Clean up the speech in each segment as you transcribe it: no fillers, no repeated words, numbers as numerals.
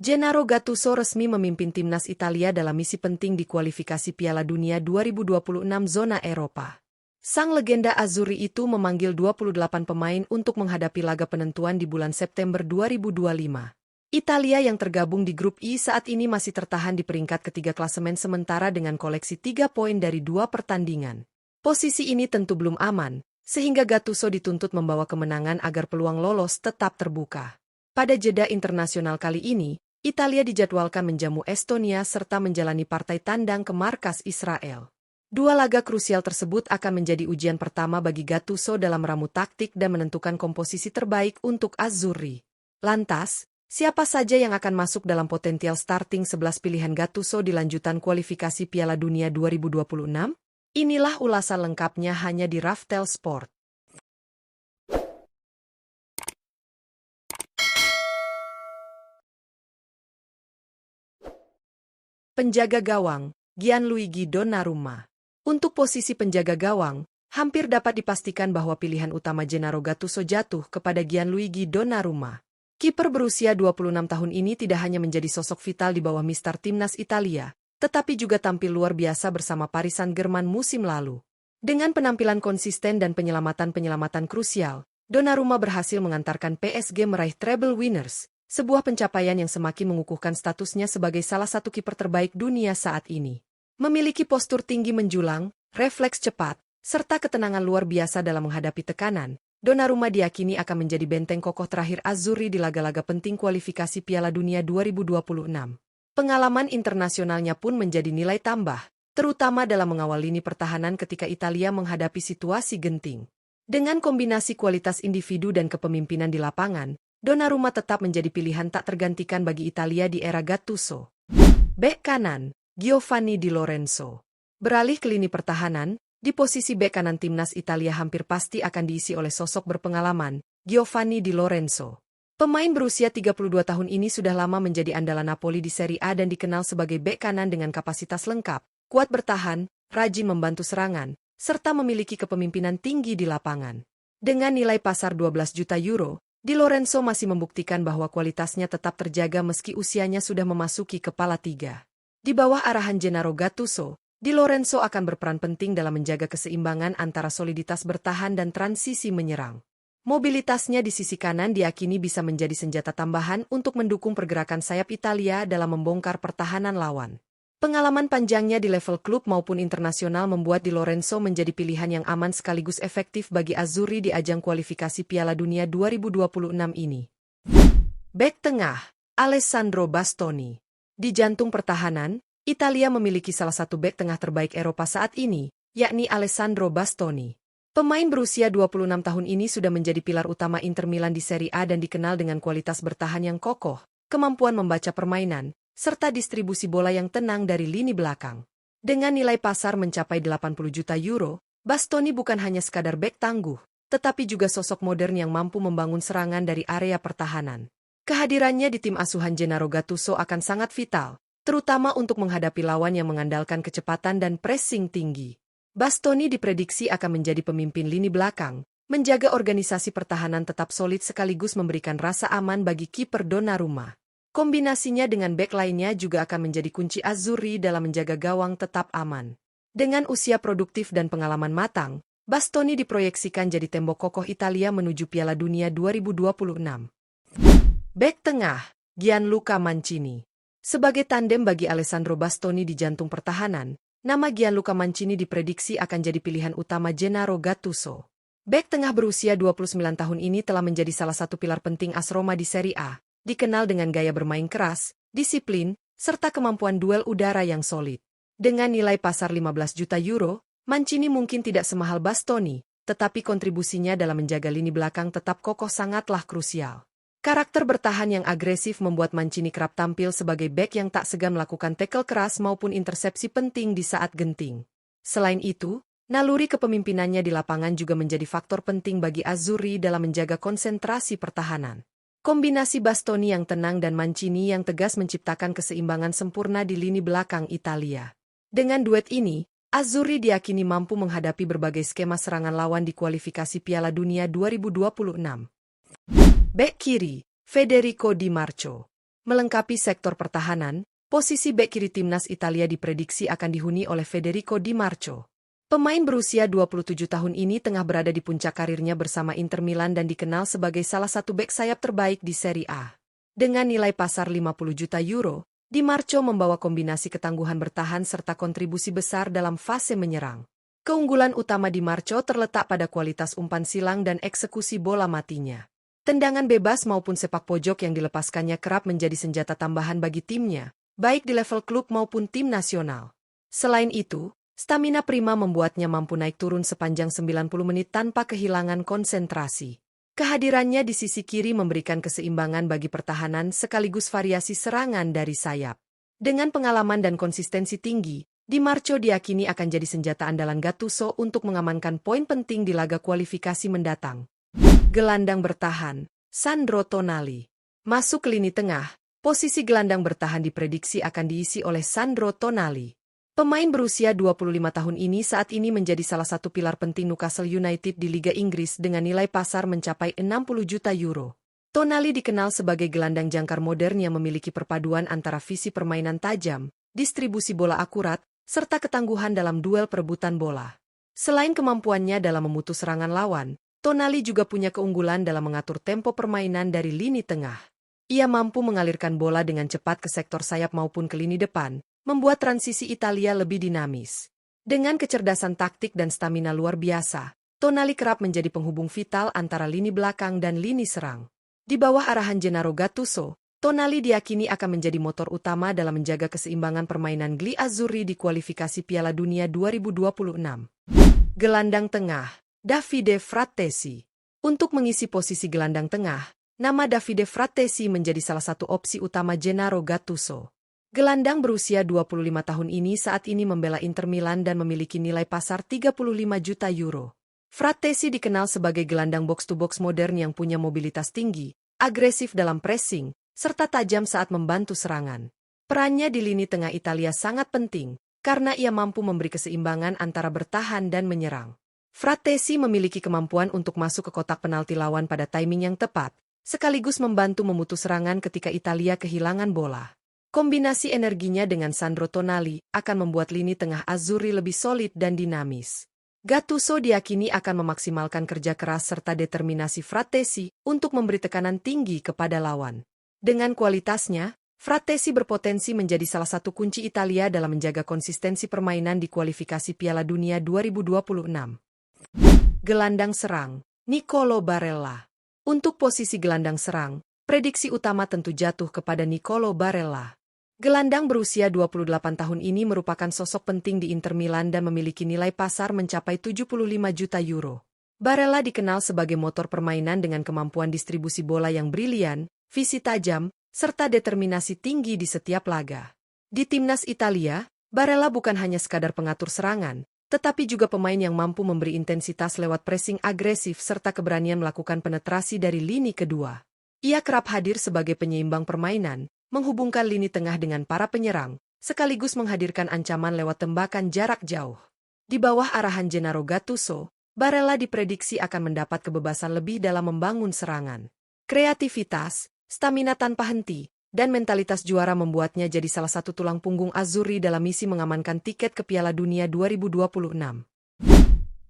Gennaro Gattuso resmi memimpin timnas Italia dalam misi penting di kualifikasi Piala Dunia 2026 zona Eropa. Sang legenda Azzurri itu memanggil 28 pemain untuk menghadapi laga penentuan di bulan September 2025. Italia yang tergabung di grup I saat ini masih tertahan di peringkat ketiga klasemen sementara dengan koleksi 3 poin dari 2 pertandingan. Posisi ini tentu belum aman, sehingga Gattuso dituntut membawa kemenangan agar peluang lolos tetap terbuka. Pada jeda internasional kali ini, Italia dijadwalkan menjamu Estonia serta menjalani partai tandang ke markas Israel. Dua laga krusial tersebut akan menjadi ujian pertama bagi Gattuso dalam meramu taktik dan menentukan komposisi terbaik untuk Azzurri. Lantas, siapa saja yang akan masuk dalam potensial starting 11 pilihan Gattuso di lanjutan kualifikasi Piala Dunia 2026? Inilah ulasan lengkapnya hanya di Raftel Sport. Penjaga gawang, Gianluigi Donnarumma. Untuk posisi penjaga gawang, hampir dapat dipastikan bahwa pilihan utama Gennaro Gattuso jatuh kepada Gianluigi Donnarumma. Kiper berusia 26 tahun ini tidak hanya menjadi sosok vital di bawah Mister Timnas Italia, tetapi juga tampil luar biasa bersama Paris Saint-Germain musim lalu. Dengan penampilan konsisten dan penyelamatan-penyelamatan krusial, Donnarumma berhasil mengantarkan PSG meraih treble winners, sebuah pencapaian yang semakin mengukuhkan statusnya sebagai salah satu kiper terbaik dunia saat ini. Memiliki postur tinggi menjulang, refleks cepat, serta ketenangan luar biasa dalam menghadapi tekanan, Donnarumma diyakini akan menjadi benteng kokoh terakhir Azzurri di laga-laga penting kualifikasi Piala Dunia 2026. Pengalaman internasionalnya pun menjadi nilai tambah, terutama dalam mengawal lini pertahanan ketika Italia menghadapi situasi genting. Dengan kombinasi kualitas individu dan kepemimpinan di lapangan, Donnarumma tetap menjadi pilihan tak tergantikan bagi Italia di era Gattuso. Bek kanan, Giovanni Di Lorenzo. Beralih ke lini pertahanan, di posisi bek kanan timnas Italia hampir pasti akan diisi oleh sosok berpengalaman, Giovanni Di Lorenzo. Pemain berusia 32 tahun ini sudah lama menjadi andalan Napoli di Serie A dan dikenal sebagai bek kanan dengan kapasitas lengkap, kuat bertahan, rajin membantu serangan, serta memiliki kepemimpinan tinggi di lapangan. Dengan nilai pasar 12 juta euro, Di Lorenzo masih membuktikan bahwa kualitasnya tetap terjaga meski usianya sudah memasuki kepala 3. Di bawah arahan Gennaro Gattuso, Di Lorenzo akan berperan penting dalam menjaga keseimbangan antara soliditas bertahan dan transisi menyerang. Mobilitasnya di sisi kanan diyakini bisa menjadi senjata tambahan untuk mendukung pergerakan sayap Italia dalam membongkar pertahanan lawan. Pengalaman panjangnya di level klub maupun internasional membuat Di Lorenzo menjadi pilihan yang aman sekaligus efektif bagi Azzurri di ajang kualifikasi Piala Dunia 2026 ini. Bek tengah, Alessandro Bastoni. Di jantung pertahanan, Italia memiliki salah satu bek tengah terbaik Eropa saat ini, yakni Alessandro Bastoni. Pemain berusia 26 tahun ini sudah menjadi pilar utama Inter Milan di Serie A dan dikenal dengan kualitas bertahan yang kokoh, kemampuan membaca permainan, serta distribusi bola yang tenang dari lini belakang. Dengan nilai pasar mencapai 80 juta euro, Bastoni bukan hanya sekadar bek tangguh, tetapi juga sosok modern yang mampu membangun serangan dari area pertahanan. Kehadirannya di tim asuhan Gennaro Gattuso akan sangat vital, terutama untuk menghadapi lawan yang mengandalkan kecepatan dan pressing tinggi. Bastoni diprediksi akan menjadi pemimpin lini belakang, menjaga organisasi pertahanan tetap solid sekaligus memberikan rasa aman bagi kiper Donnarumma. Kombinasinya dengan bek lainnya juga akan menjadi kunci Azzurri dalam menjaga gawang tetap aman. Dengan usia produktif dan pengalaman matang, Bastoni diproyeksikan jadi tembok kokoh Italia menuju Piala Dunia 2026. Bek tengah, Gianluca Mancini. Sebagai tandem bagi Alessandro Bastoni di jantung pertahanan, nama Gianluca Mancini diprediksi akan jadi pilihan utama Gennaro Gattuso. Bek tengah berusia 29 tahun ini telah menjadi salah satu pilar penting AS Roma di Serie A. Dikenal dengan gaya bermain keras, disiplin, serta kemampuan duel udara yang solid. Dengan nilai pasar 15 juta euro, Mancini mungkin tidak semahal Bastoni, tetapi kontribusinya dalam menjaga lini belakang tetap kokoh sangatlah krusial. Karakter bertahan yang agresif membuat Mancini kerap tampil sebagai bek yang tak segan melakukan tackle keras maupun intersepsi penting di saat genting. Selain itu, naluri kepemimpinannya di lapangan juga menjadi faktor penting bagi Azzurri dalam menjaga konsentrasi pertahanan. Kombinasi Bastoni yang tenang dan Mancini yang tegas menciptakan keseimbangan sempurna di lini belakang Italia. Dengan duet ini, Azzurri diyakini mampu menghadapi berbagai skema serangan lawan di kualifikasi Piala Dunia 2026. Bek kiri, Federico Di Marco. Melengkapi sektor pertahanan, posisi bek kiri timnas Italia diprediksi akan dihuni oleh Federico Di Marco. Pemain berusia 27 tahun ini tengah berada di puncak karirnya bersama Inter Milan dan dikenal sebagai salah satu bek sayap terbaik di Serie A. Dengan nilai pasar 50 juta euro, Di Marco membawa kombinasi ketangguhan bertahan serta kontribusi besar dalam fase menyerang. Keunggulan utama Di Marco terletak pada kualitas umpan silang dan eksekusi bola matinya. Tendangan bebas maupun sepak pojok yang dilepaskannya kerap menjadi senjata tambahan bagi timnya, baik di level klub maupun tim nasional. Selain itu, stamina prima membuatnya mampu naik turun sepanjang 90 menit tanpa kehilangan konsentrasi. Kehadirannya di sisi kiri memberikan keseimbangan bagi pertahanan sekaligus variasi serangan dari sayap. Dengan pengalaman dan konsistensi tinggi, Di Marco diyakini akan jadi senjata andalan Gattuso untuk mengamankan poin penting di laga kualifikasi mendatang. Gelandang bertahan, Sandro Tonali. Masuk ke lini tengah, posisi gelandang bertahan diprediksi akan diisi oleh Sandro Tonali. Pemain berusia 25 tahun ini saat ini menjadi salah satu pilar penting Newcastle United di Liga Inggris dengan nilai pasar mencapai 60 juta euro. Tonali dikenal sebagai gelandang jangkar modern yang memiliki perpaduan antara visi permainan tajam, distribusi bola akurat, serta ketangguhan dalam duel perebutan bola. Selain kemampuannya dalam memutus serangan lawan, Tonali juga punya keunggulan dalam mengatur tempo permainan dari lini tengah. Ia mampu mengalirkan bola dengan cepat ke sektor sayap maupun ke lini depan, membuat transisi Italia lebih dinamis. Dengan kecerdasan taktik dan stamina luar biasa, Tonali kerap menjadi penghubung vital antara lini belakang dan lini serang. Di bawah arahan Gennaro Gattuso, Tonali diyakini akan menjadi motor utama dalam menjaga keseimbangan permainan Gli Azzurri di kualifikasi Piala Dunia 2026. Gelandang tengah, Davide Frattesi. Untuk mengisi posisi gelandang tengah, nama Davide Frattesi menjadi salah satu opsi utama Gennaro Gattuso. Gelandang berusia 25 tahun ini saat ini membela Inter Milan dan memiliki nilai pasar 35 juta euro. Frattesi dikenal sebagai gelandang box-to-box modern yang punya mobilitas tinggi, agresif dalam pressing, serta tajam saat membantu serangan. Perannya di lini tengah Italia sangat penting, karena ia mampu memberi keseimbangan antara bertahan dan menyerang. Frattesi memiliki kemampuan untuk masuk ke kotak penalti lawan pada timing yang tepat, sekaligus membantu memutus serangan ketika Italia kehilangan bola. Kombinasi energinya dengan Sandro Tonali akan membuat lini tengah Azzurri lebih solid dan dinamis. Gattuso diyakini akan memaksimalkan kerja keras serta determinasi Frattesi untuk memberi tekanan tinggi kepada lawan. Dengan kualitasnya, Frattesi berpotensi menjadi salah satu kunci Italia dalam menjaga konsistensi permainan di kualifikasi Piala Dunia 2026. Gelandang serang, Nicolo Barella. Untuk posisi gelandang serang, prediksi utama tentu jatuh kepada Nicolo Barella. Gelandang berusia 28 tahun ini merupakan sosok penting di Inter Milan dan memiliki nilai pasar mencapai 75 juta euro. Barella dikenal sebagai motor permainan dengan kemampuan distribusi bola yang brilian, visi tajam, serta determinasi tinggi di setiap laga. Di timnas Italia, Barella bukan hanya sekadar pengatur serangan, tetapi juga pemain yang mampu memberi intensitas lewat pressing agresif serta keberanian melakukan penetrasi dari lini kedua. Ia kerap hadir sebagai penyeimbang permainan, menghubungkan lini tengah dengan para penyerang, sekaligus menghadirkan ancaman lewat tembakan jarak jauh. Di bawah arahan Gennaro Gattuso, Barella diprediksi akan mendapat kebebasan lebih dalam membangun serangan. Kreativitas, stamina tanpa henti, dan mentalitas juara membuatnya jadi salah satu tulang punggung Azzurri dalam misi mengamankan tiket ke Piala Dunia 2026.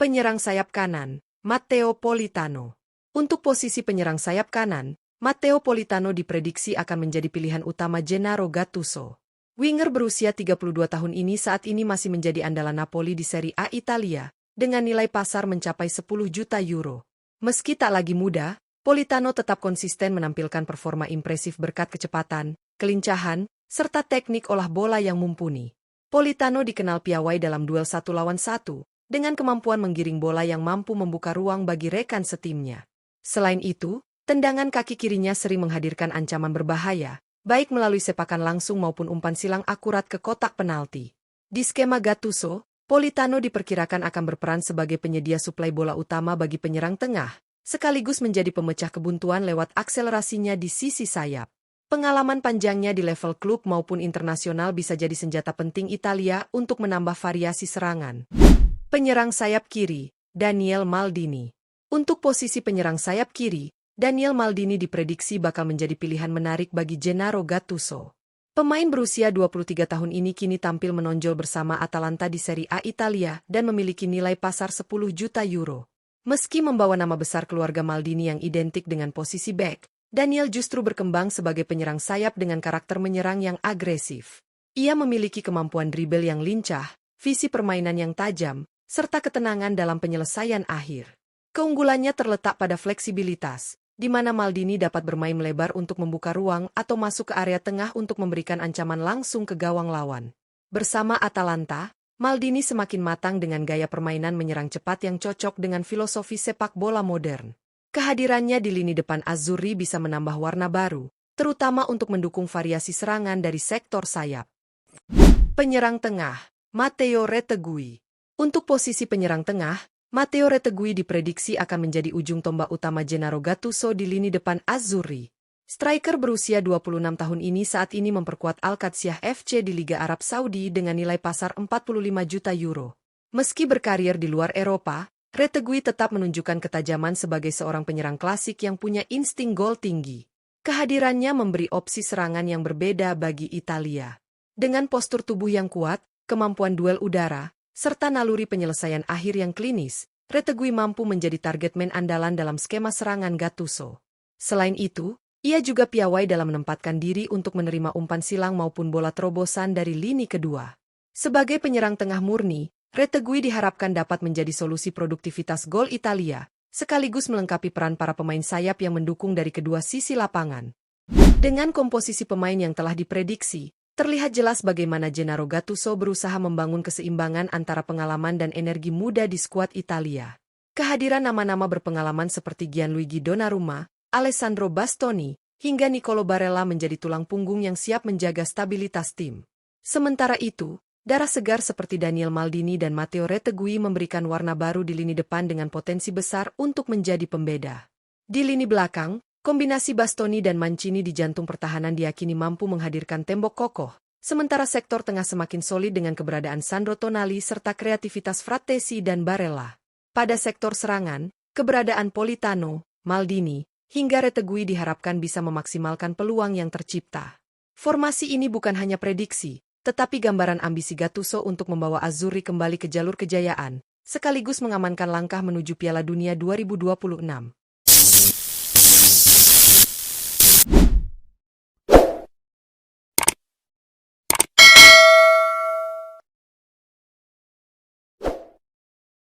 Penyerang sayap kanan, Matteo Politano. Untuk posisi penyerang sayap kanan, Matteo Politano diprediksi akan menjadi pilihan utama Gennaro Gattuso. Winger berusia 32 tahun ini saat ini masih menjadi andalan Napoli di Serie A Italia, dengan nilai pasar mencapai 10 juta euro. Meski tak lagi muda, Politano tetap konsisten menampilkan performa impresif berkat kecepatan, kelincahan, serta teknik olah bola yang mumpuni. Politano dikenal piawai dalam duel 1 lawan 1, dengan kemampuan menggiring bola yang mampu membuka ruang bagi rekan setimnya. Selain itu, tendangan kaki kirinya sering menghadirkan ancaman berbahaya, baik melalui sepakan langsung maupun umpan silang akurat ke kotak penalti. Di skema Gattuso, Politano diperkirakan akan berperan sebagai penyedia suplai bola utama bagi penyerang tengah, sekaligus menjadi pemecah kebuntuan lewat akselerasinya di sisi sayap. Pengalaman panjangnya di level klub maupun internasional bisa jadi senjata penting Italia untuk menambah variasi serangan. Penyerang sayap kiri, Daniel Maldini. Untuk posisi penyerang sayap kiri, Daniel Maldini diprediksi bakal menjadi pilihan menarik bagi Gennaro Gattuso. Pemain berusia 23 tahun ini kini tampil menonjol bersama Atalanta di Serie A Italia dan memiliki nilai pasar 10 juta euro. Meski membawa nama besar keluarga Maldini yang identik dengan posisi bek, Daniel justru berkembang sebagai penyerang sayap dengan karakter menyerang yang agresif. Ia memiliki kemampuan dribble yang lincah, visi permainan yang tajam, serta ketenangan dalam penyelesaian akhir. Keunggulannya terletak pada fleksibilitas, di mana Maldini dapat bermain melebar untuk membuka ruang atau masuk ke area tengah untuk memberikan ancaman langsung ke gawang lawan. Bersama Atalanta, Maldini semakin matang dengan gaya permainan menyerang cepat yang cocok dengan filosofi sepak bola modern. Kehadirannya di lini depan Azzurri bisa menambah warna baru, terutama untuk mendukung variasi serangan dari sektor sayap. Penyerang tengah, Matteo Retegui. Untuk posisi penyerang tengah, Matteo Retegui diprediksi akan menjadi ujung tombak utama Gennaro Gattuso di lini depan Azzurri. Striker berusia 26 tahun ini saat ini memperkuat Al-Qadsiah FC di Liga Arab Saudi dengan nilai pasar 45 juta euro. Meski berkarir di luar Eropa, Retegui tetap menunjukkan ketajaman sebagai seorang penyerang klasik yang punya insting gol tinggi. Kehadirannya memberi opsi serangan yang berbeda bagi Italia. Dengan postur tubuh yang kuat, kemampuan duel udara, serta naluri penyelesaian akhir yang klinis, Retegui mampu menjadi target man andalan dalam skema serangan Gattuso. Selain itu, ia juga piawai dalam menempatkan diri untuk menerima umpan silang maupun bola terobosan dari lini kedua. Sebagai penyerang tengah murni, Retegui diharapkan dapat menjadi solusi produktivitas gol Italia, sekaligus melengkapi peran para pemain sayap yang mendukung dari kedua sisi lapangan. Dengan komposisi pemain yang telah diprediksi, terlihat jelas bagaimana Gennaro Gattuso berusaha membangun keseimbangan antara pengalaman dan energi muda di skuad Italia. Kehadiran nama-nama berpengalaman seperti Gianluigi Donnarumma, Alessandro Bastoni, hingga Nicolo Barella menjadi tulang punggung yang siap menjaga stabilitas tim. Sementara itu, darah segar seperti Daniel Maldini dan Matteo Retegui memberikan warna baru di lini depan dengan potensi besar untuk menjadi pembeda. Di lini belakang, kombinasi Bastoni dan Mancini di jantung pertahanan diyakini mampu menghadirkan tembok kokoh, sementara sektor tengah semakin solid dengan keberadaan Sandro Tonali serta kreativitas Frattesi dan Barella. Pada sektor serangan, keberadaan Politano, Maldini, hingga Retegui diharapkan bisa memaksimalkan peluang yang tercipta. Formasi ini bukan hanya prediksi, tetapi gambaran ambisi Gattuso untuk membawa Azzurri kembali ke jalur kejayaan, sekaligus mengamankan langkah menuju Piala Dunia 2026.